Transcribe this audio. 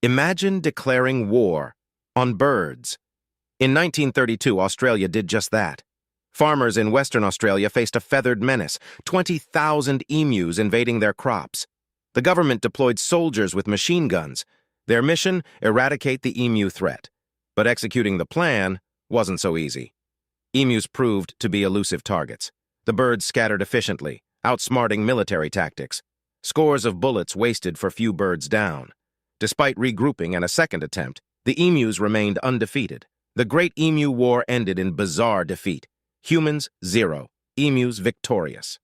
Imagine declaring war on birds. In 1932, Australia did just that. Farmers in Western Australia faced a feathered menace, 20,000 emus invading their crops. The government deployed soldiers with machine guns. Their mission, eradicate the emu threat. But executing the plan wasn't so easy. Emus proved to be elusive targets. The birds scattered efficiently, outsmarting military tactics. Scores of bullets wasted for few birds down. Despite regrouping and a second attempt, the emus remained undefeated. The Great Emu War ended in bizarre defeat. Humans, 0. Emus, victorious.